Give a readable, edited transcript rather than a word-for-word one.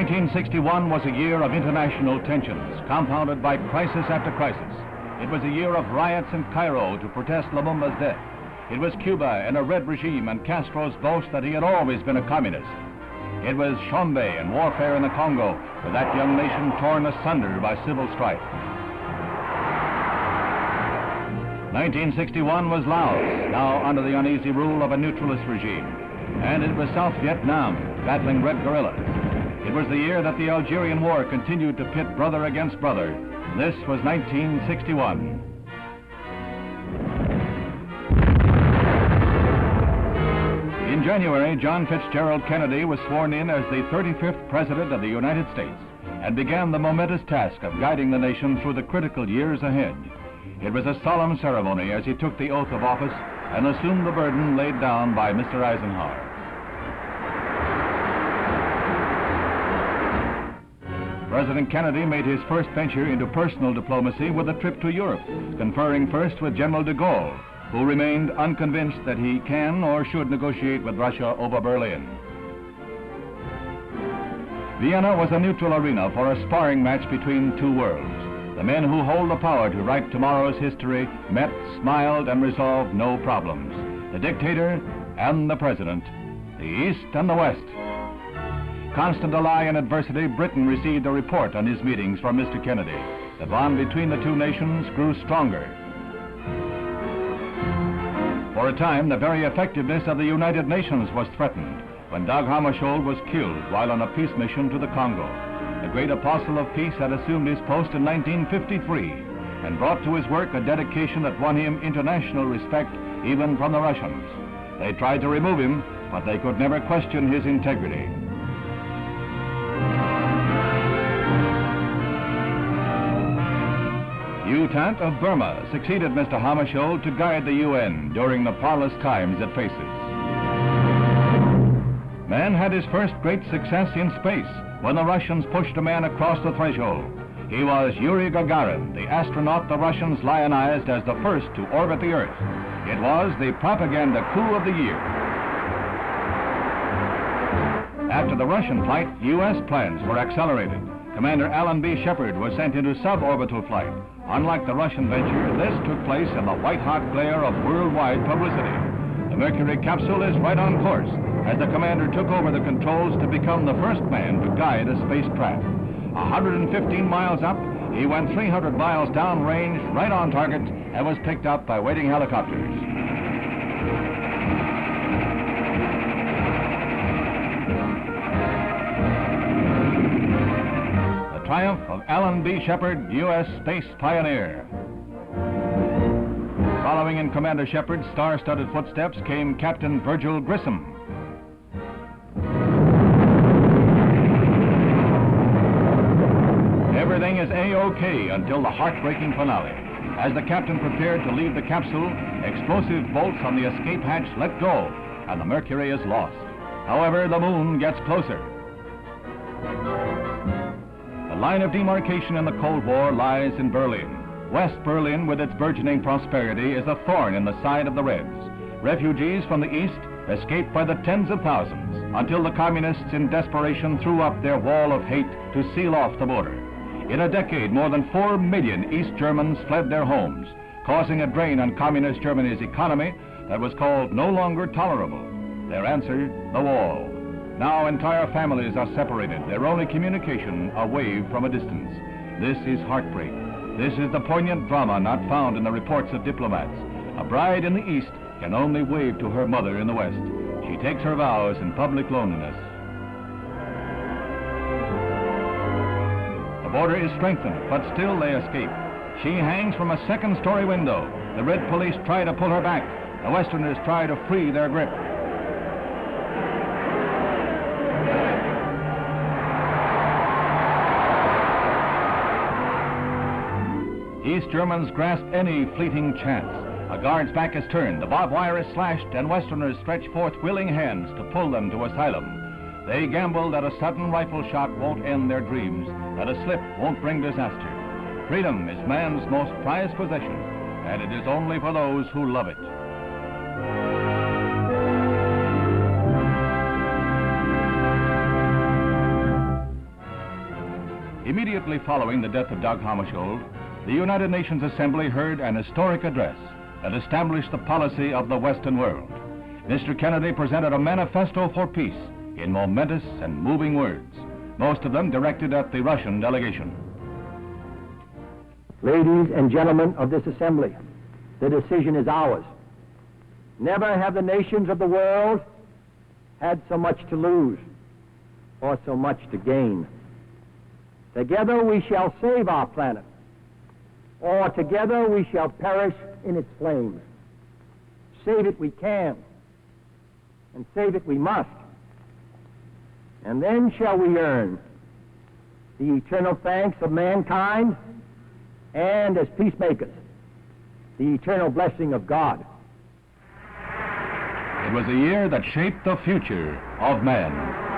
1961 was a year of international tensions, compounded by crisis after crisis. It was a year of riots in Cairo to protest Lumumba's death. It was Cuba in a red regime and Castro's boast that he had always been a communist. It was Chombe and warfare in the Congo, with that young nation torn asunder by civil strife. 1961 was Laos, now under the uneasy rule of a neutralist regime. And it was South Vietnam, battling red guerrillas. It was the year that the Algerian War continued to pit brother against brother. This was 1961. In January, John Fitzgerald Kennedy was sworn in as the 35th President of the United States and began the momentous task of guiding the nation through the critical years ahead. It was a solemn ceremony as he took the oath of office and assumed the burden laid down by Mr. Eisenhower. President Kennedy made his first venture into personal diplomacy with a trip to Europe, conferring first with General de Gaulle, who remained unconvinced that he can or should negotiate with Russia over Berlin. Vienna was a neutral arena for a sparring match between two worlds. The men who hold the power to write tomorrow's history met, smiled, and resolved no problems. The dictator and the president, the East and the West. Constant ally in adversity, Britain received a report on his meetings from Mr. Kennedy. The bond between the two nations grew stronger. For a time, the very effectiveness of the United Nations was threatened when Dag Hammarskjöld was killed while on a peace mission to the Congo. The great apostle of peace had assumed his post in 1953 and brought to his work a dedication that won him international respect even from the Russians. They tried to remove him, but they could never question his integrity. U Thant of Burma succeeded Mr. Hammarskjöld to guide the UN during the parlous times it faces. Man had his first great success in space when the Russians pushed a man across the threshold. He was Yuri Gagarin, the astronaut the Russians lionized as the first to orbit the Earth. It was the propaganda coup of the year. After the Russian flight, U.S. plans were accelerated. Commander Alan B. Shepard was sent into suborbital flight. Unlike the Russian venture, this took place in the white-hot glare of worldwide publicity. The Mercury capsule is right on course as the commander took over the controls to become the first man to guide a spacecraft. 115 miles up, he went 300 miles downrange, right on target, and was picked up by waiting helicopters. The triumph of Alan B. Shepard, U.S. space pioneer. Following in Commander Shepard's star-studded footsteps came Captain Virgil Grissom. Everything is A-OK until the heartbreaking finale. As the captain prepared to leave the capsule, explosive bolts on the escape hatch let go, and the Mercury is lost. However, the moon gets closer. The line of demarcation in the Cold War lies in Berlin. West Berlin, with its burgeoning prosperity, is a thorn in the side of the Reds. Refugees from the East escaped by the tens of thousands until the communists in desperation threw up their wall of hate to seal off the border. In a decade, more than 4 million East Germans fled their homes, causing a drain on communist Germany's economy that was called no longer tolerable. Their answer, the wall. Now entire families are separated, their only communication a wave from a distance. This is heartbreak. This is the poignant drama not found in the reports of diplomats. A bride in the East can only wave to her mother in the West. She takes her vows in public loneliness. The border is strengthened, but still they escape. She hangs from a second-story window. The Red police try to pull her back. The Westerners try to free their grip. East Germans grasp any fleeting chance. A guard's back is turned, the barbed wire is slashed, and Westerners stretch forth willing hands to pull them to asylum. They gamble that a sudden rifle shot won't end their dreams, that a slip won't bring disaster. Freedom is man's most prized possession, and it is only for those who love it. Immediately following the death of Dag Hammarskjöld, the United Nations Assembly heard an historic address that established the policy of the Western world. Mr. Kennedy presented a manifesto for peace in momentous and moving words, most of them directed at the Russian delegation. Ladies and gentlemen of this assembly, the decision is ours. Never have the nations of the world had so much to lose or so much to gain. Together we shall save our planet, or together we shall perish in its flames. Save it we can, and save it we must. And then shall we earn the eternal thanks of mankind, and as peacemakers, the eternal blessing of God. It was a year that shaped the future of man.